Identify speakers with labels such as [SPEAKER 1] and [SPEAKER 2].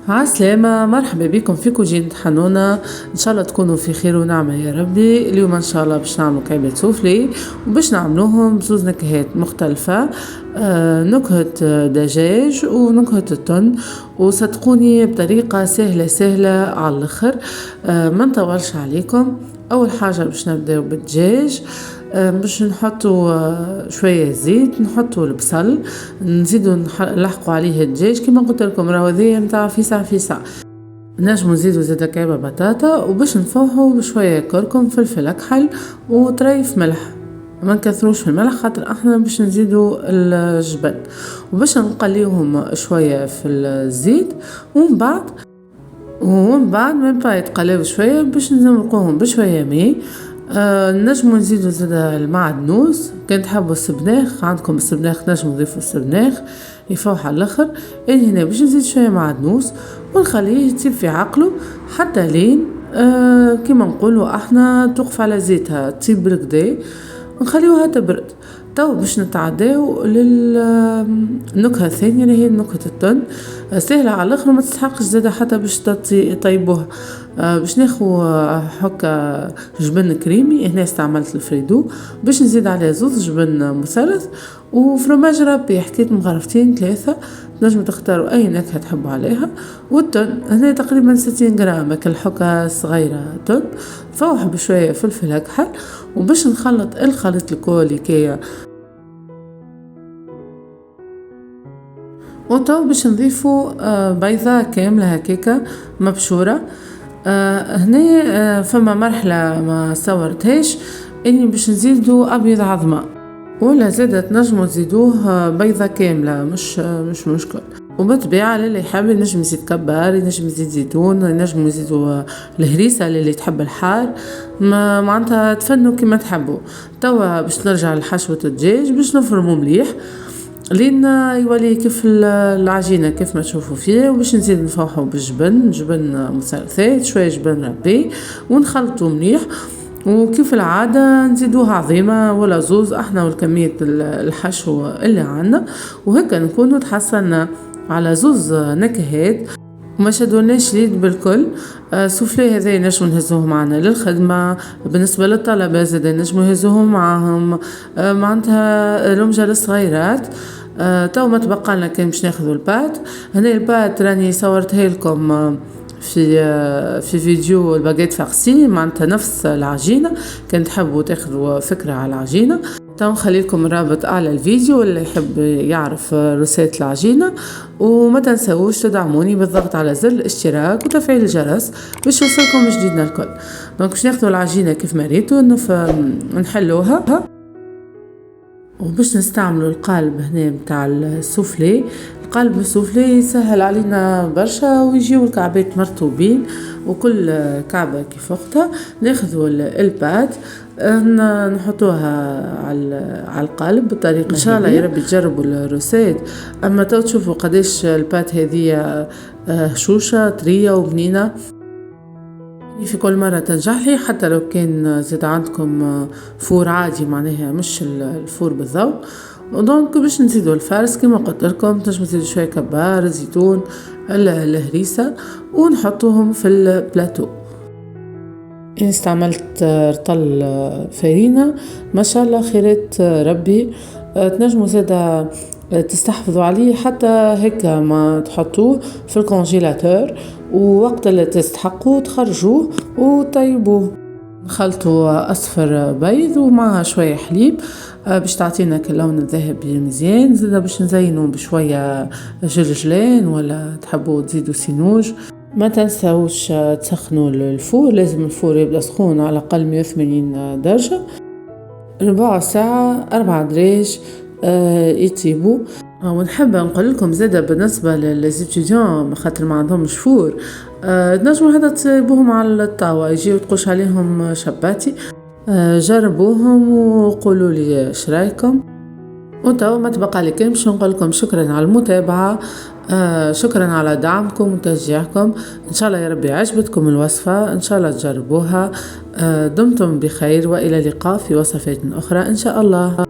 [SPEAKER 1] عسلامة، مرحبا بكم في كوجين حنونة. ان شاء الله تكونوا في خير ونعمة يا ربي. اليوم ان شاء الله باش نعملوا كعبات سوفلي وباش نعملوهم بزوز نكهات مختلفة. نكهة دجاج ونكهة التن، وصدقوني بطريقة سهلة على الاخر. ما نطولش عليكم. اول حاجة باش نبداو بالدجاج. باش نحطوا شوية زيت، نحطوا البصل، نزيدوا نلحقوا عليه الدجاج كما قلت لكم. راهو هذه نتاع فيسع. نجموا نزيدوا زيادة كعبة بطاطا، وباش نفوحوا بشوية كركم، فلفل اكحل وطريف ملح. ما نكثروش في الملح خاطر احنا باش نزيدوا الجبن، وباش نقليوهم شوية في الزيت. ومن بعد ما يتقليو شوية باش نزرقوهم بشوية ماء. نجموا نزيدوا زادا المعدنوس، كان تحبوا السبناخ عندكم السبناخ نجموا نضيفوا السبناخ يفوح على الاخر. يعني هنا باش نزيد شويه معدنوس ونخليه يطيب في عقله حتى لين كما نقولوا احنا توقف على زيتها تطيب بالكدا، ونخليوها تبرد. تو باش نتعداو للنكهه الثانيه اللي هي نكهه التن. سهله على الاخر وما تستحقش زاده حتى باش طيبوها. باش ناخو حكه جبن كريمي. هنا استعملت الفريدو باش نزيد عليه زوز جبن مثلث وفرماج ربي، حكيت مغرفتين 3. نجموا تختاروا اي نكهه تحبوا عليها. والتن هنا تقريبا 60 غرام كل حكه صغيره تن. فوح بشويه فلفل اكحل، وباش نخلط الخليط الكل كيا. وتو باش نضيفوا بيضة كاملة هكاكا مبشورة. هنا فما مرحلة ما صورتهاش اني باش نزيدوا ابيض عظمة، ولا زادت نجموا تزيدوه بيضة كاملة، مش مشكل. وبالطبيعة اللي يحب ينجم يزيد كبار، ينجم يزيد زيتون، ينجم يزيدوا الهريسة اللي تحب الحار. معناتها تفنوا كما تحبوا. توا باش نرجع لحشوة الدجاج باش نفرموا مليح لين يولي كيف العجينة كيف ما تشوفوا فيه. وباش نزيد نفوحوا جبن مثلثات، شوية جبن ربي، ونخلطوا مليح. وكيف العادة نزيدوها عظيمة ولا زوز احنا والكمية الحشو اللي عنا، وهكا نكونوا تحصلنا على زوز نكهات وما شدوناش ليد بالكل. سوفلي هذا نجموا نهزوه معنا للخدمة. بالنسبة للطلبة زاد نجموا نهزوه معهم. معناتها رمجة للصغيرات. تو ما تبقى لنا كان باش ناخذوا البات. هنا البات راني صورتها لكم في فيديو الباجيت فارسي، معناتها نفس العجينة. كان تحبوا تاخذوا فكرة على العجينة. تو نخليكم رابط على الفيديو اللي يحب يعرف رسالة العجينة. وما تنسوش تدعموني بالضغط على زر الاشتراك وتفعيل الجرس باش يوصلكم جديدنا الكل. دونك باش ناخذوا العجينة كيف ما ريتوا نحلوها. وباش نستعملوا القالب هنا متاع السوفلي. القالب السوفلي يسهل علينا برشا ويجيو الكعبات مرطوبين وكل كعبة كيف وقتها. ناخذوا البات نحطوها على القالب بالطريقة ان شاء الله يا ربي تجربوا الروسيت. اما تو تشوفوا قديش البات هذه هشوشة طرية وبنينة. في كل مرة تنجح لي حتى لو كان زاد عندكم فور عادي، معناها مش الفور بالضوء. ودونك باش نزيدوا الفارس كما قلت لكم، تنجموا تزيدوا شوية كبار، زيتون، الهريسة، ونحطوهم في البلاتو. إن استعملت رطل فرينة ما شاء الله خيرات ربي. تنجموا زادا تستحفظوا عليه حتى هيك ما تحطوه في الكونجيلاتور، ووقت اللي تستحقوا تخرجوه وطيبوه. نخلطوا أصفر بيض ومعها شوية حليب باش تعطينا اللون الذهبي مزيان. زادا باش نزينوا بشوية جلجلان ولا تحبوا تزيدوا سينوج. ما تنسوش تسخنوا الفور، لازم الفور يبدأ سخون على الأقل 180 درجة. ربع ساعة 4 دراج يطيبوا. ونحب نقول لكم زاده بالنسبه للزيتيديون خاطر ما عندهمش فور، تنجموا هذا تصيبوهم على الطاوه يجيو تقوش عليهم شباتي. جربوهم وقولوا لي اش رايكم. وتو ما تبقى لي كان باش نقول لكم شكرا على المتابعه. شكرا على دعمكم وتشجيعكم. ان شاء الله يا ربي عجبتكم الوصفه، ان شاء الله تجربوها. دمتم بخير والى اللقاء في وصفات اخرى ان شاء الله.